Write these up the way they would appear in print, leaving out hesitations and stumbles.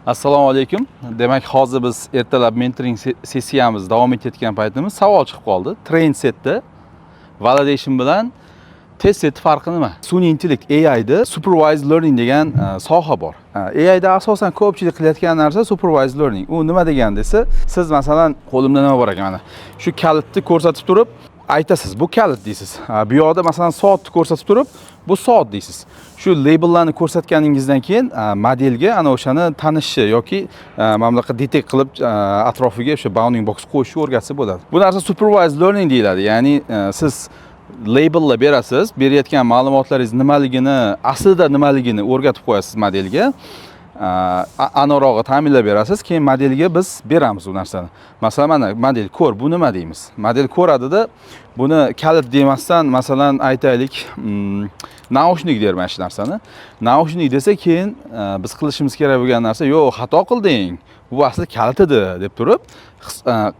Assalomu alaykum. Demak, hozir biz ertalab mentoring sessiyamiz davom etayotgan paytimiz savol chiqib qoldi. Train setda validation bilan test set farqi nima? Sun'iy intellekt AI'da supervised learning degan soha bor. AI'da asosan ko'pchilik qilayotgan narsa supervised learning. U nima degan desa, siz masalan qo'limda nima bor ekan mana. Shu kalitni ko'rsatib turib aytasiz, bu kalit deysiz. Bu yoqda masalan soatni ko'rsatib turib, bu soat deysiz. Shu labellarni ko'rsatganingizdan keyin modelga ana o'shani tanishi yoki mamlaqa detect qilib atrofiga o'sha bounding box qo'yishni o'rgatsa bo'ladi. Bu narsa supervised learning deyiladi. Ya'ni siz labellar berasiz, berayotgan ma'lumotlaringiz nimaligini, aslida nimaligini o'rgatib qo'yasiz modelga. Aniqrog'i ta'minlab berasiz, keyin modelga biz beramiz u narsani. Masalan, mana model ko'r, bu nima deymiz? Model ko'radida buni kalit demasdan, masalan, aytaylik, naushnik der mana shu narsani. Naushnik desa, keyin biz qilishimiz kerak bo'lgan narsa, yo'q, xato qilding. Bu asli kalit edi deb turib,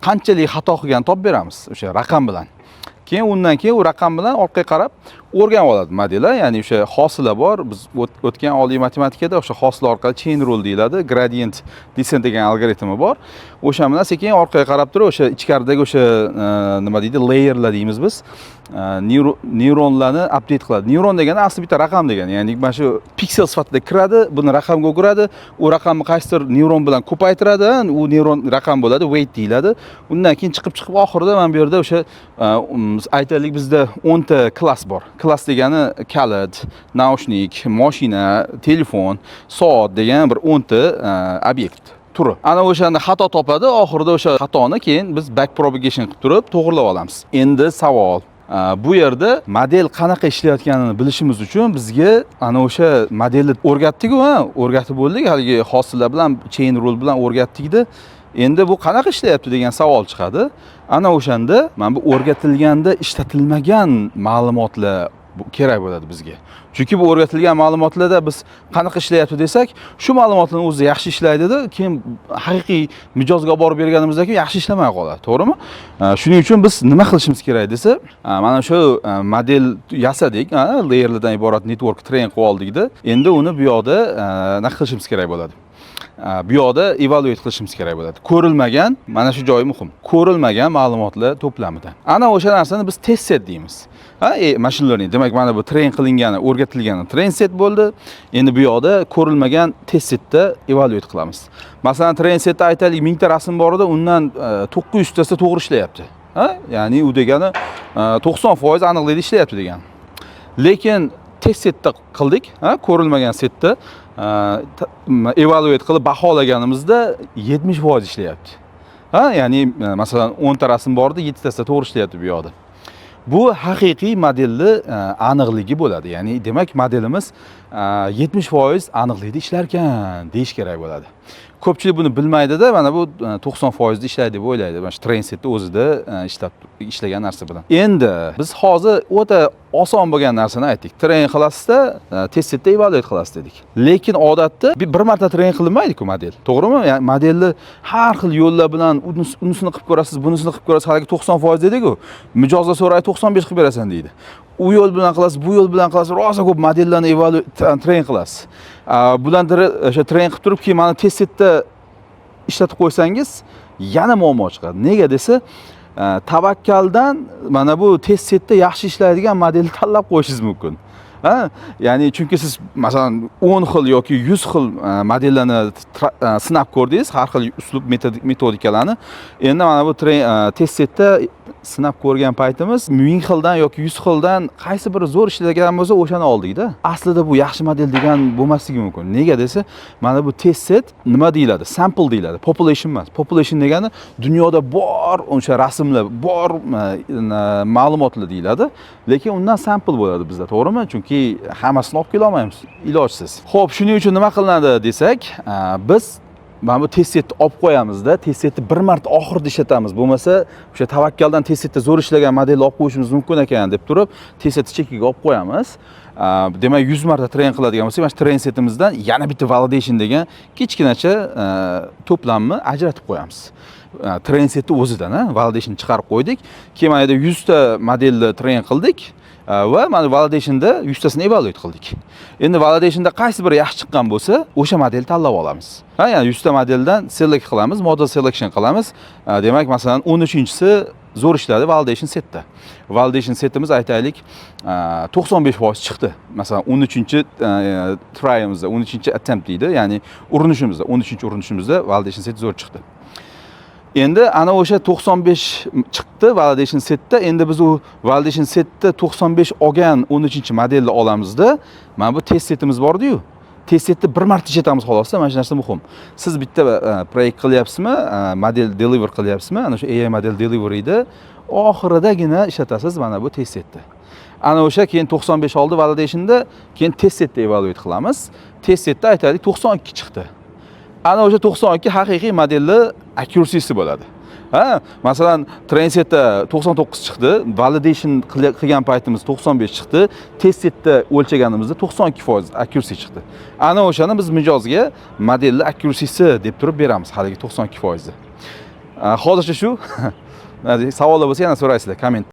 qanchalik xato qilganini topib beramiz o'sha raqam bilan. Keyin undan keyin u raqam bilan orqaga qarab o'rganib oladi modellar. Ya'ni o'sha hosila bor. Biz o'tgan oliy matematikada o'sha hosila orqali chain rule deyiladi. Gradient descent degan algoritmi bor. O'sha bilan sekin orqaga qarab turib o'sha ichkaridagi o'sha nima deydi, layerlar deymiz biz. Neyronlarni update qiladi. Neyron degani asli bitta raqam degani. Ya'ni mana shu piksel sifatida kiradi, buni raqamga o'giradi, u raqamni qaysidir neyron bilan ko'paytiradi, u neyron raqam bo'ladi, weight deyiladi. Undan keyin chiqib oxirida mana bu yerda o'sha aytaylik bizda 10 ta klass bor. Klass degani kalit, naushnik, mashina, telefon, soat degan bir 10 ta obyekt turi. Ana o'shani xato topadi, oxirida o'sha xatoni keyin biz back propagation qilib turib to'g'rilab olamiz. Endi savol, bu yerda model qanaqa ishlayotganini bilishimiz uchun bizga ana o'sha modelni o'rgatdik-ku, o'rgatib bo'ldik, haligi hosila bilan chain rule bilan o'rgatdik-da. Endi bu qanaqa ishlayapti degan savol chiqadi. Ana o'shanda mana bu o'rgatilganda ishlatilmagan ma'lumotlar kerak bo'ladi bizga. Chunki bu o'rgatilgan ma'lumotlarda biz qanaqa ishlayapti desak, shu ma'lumotlarni o'zi yaxshi ishlaydi-da, keyin haqiqiy mijozga olib borib berganimizdan keyin yaxshi ishlamay qoladi, to'g'rimi? Shuning uchun biz nima qilishimiz kerak desa, mana shu model yasadik, layerlardan iborat network train qilib oldik-da. Endi uni bu yoqda nima qilishimiz kerak bo'ladi? Bu yoqda evaluate qilishimiz kerak bo'ladi. Ko'rilmagan, mana shu joyi muhim. Ko'rilmagan ma'lumotlar to'plamidan. Ana o'sha narsani biz test set deymiz. Machine learning demak mana bu train qilingani, o'rgatilgani train set bo'ldi. Endi bu yoqda ko'rilmagan test setda evaluate qilamiz. Masalan, train setda aytaylik 1000 ta rasm bor edi, undan 900 tasi to'g'ri ishlayapti. Ya'ni u degani 90% aniqlikda ishlayapti degani. Lekin test setda qildik, ko'rilmagan setda evaluate qilib baholaganimizda 70% ishlayapti. Ya'ni masalan 10 ta rasm bor edi, 7 tasi to'g'ri ishlayapti bu yoqda. Bu haqiqiy modelni aniqligi bo'ladi. Ya'ni demak modelimiz 70% aniqlikda ishlar ekan deyish kerak bo'ladi. Ko'pchilik buni bilmaydi-da, mana bu 90% ishlaydi deb o'ylaydi. Mana shu train setni o'zida ishlagan narsa bilan. Endi biz hozir o'ta oson bo'lgan narsani aytdik. Train qilasizda, test setda evaluate qilasiz dedik. Lekin odatda bir marta train qilinmaydi-ku model. To'g'rimi? Ya'ni modelni har xil yo'llar bilan unisini qilib ko'rasiz, bunisini qilib ko'rasiz, haligi 90% dedik-ku. Mijozlar so'raydi, 95 qilib berasan deydi. U yo'l bilan qilasiz, bu yo'l bilan qilasiz, rosa ko'p modellarni train qilasiz. Bularni o'sha train qilib turib, keyin mana test setda ishlatib qo'ysangiz, yana muammo chiqadi. Nega desa, tavakkaldan mana bu test setda yaxshi ishlaydigan modelni tanlab qo'yishingiz mumkin. Ya'ni chunki siz masalan 10 xil yoki 100 xil modellarni sinab ko'rdingiz, har xil uslub metodikalarni. Endi mana bu test setda sinab ko'rgan paytimiz 1000 xildan yoki 100 xildan qaysi biri zo'r ishlaydigan bo'lsa, o'shani oldik-da. Aslida bu yaxshi model degan bo'lmasligi mumkin. Nega desa, mana bu test set nima deyiladi? Sample deyiladi. Population emas. Population degani dunyoda bor o'sha rasmlar, bor ma'lumotlar deyiladi. Lekin undan sample bo'ladi bizda, to'g'rimi? Chunki hammasini olib kela olmaymiz, ilojsiz. Xo'p, shuning uchun nima qilinadi desak, biz mana bu test setni olib qo'yamizda, test setni bir marta oxirida ishlatamiz. Bo'lmasa, o'sha tavakkaldan test setda zo'r ishlagan modelni olib qo'yishimiz mumkin ekan deb turib, test setni chekiga olib qo'yamiz. Demak, 100 marta train qiladigan bo'lsak, mana shu train setimizdan yana bitta validation degan kichkinacha to'plamni ajratib qo'yamiz. Train setni o'zidan validation chiqarib qo'ydik. Keyin mana yerda 100 ta modelni train qildik. va mana validationda 100 tasini evaluate qildik. Endi validationda qaysi biri yaxshi chiqqan bo'lsa, o'sha modelni tanlab olamiz. Ha, ya'ni 100 ta modeldan select qilamiz, model selection qilamiz. Demak, masalan, 13-si zo'r ishladi validation setda. Validation setimiz aytaylik 95% chiqdi. Masalan, 13-chi tryimizda, 13-chi attempt deydi, ya'ni urinishimizda, 13-chi urinishimizda validation set zo'r chiqdi. Endi ana o'sha 95 chiqdi validation setda. Endi biz u validation setda 95 olgan 13-chi modelni olamizda, mana bu test setimiz bor-ku. Test setni bir marta ishlatamiz xolos, mana shu narsa muhim. Siz bitta proyekt qilyapsizmi, model deliver qilyapsizmi, ana shu AI model deliveryda oxiridagina ishlatasiz mana bu test setni. Ana o'sha keyin 95 oldi validationda, keyin test setda evaluate qilamiz. Test setda aytaylik 92 chiqdi. Ana o'sha 92 haqiqiy modelni accuracy'si bo'ladi. Ha, masalan, train setda 99 chiqdi, validation qilgan paytimiz 95 chiqdi, test setda o'lchaganimizda 92% accuracy chiqdi. Ana o'shani biz mijozga modelni accuracy'si deb turib beramiz, haligi 92%. Hozircha shu. Savollar bo'lsa yana so'raysizlar, komment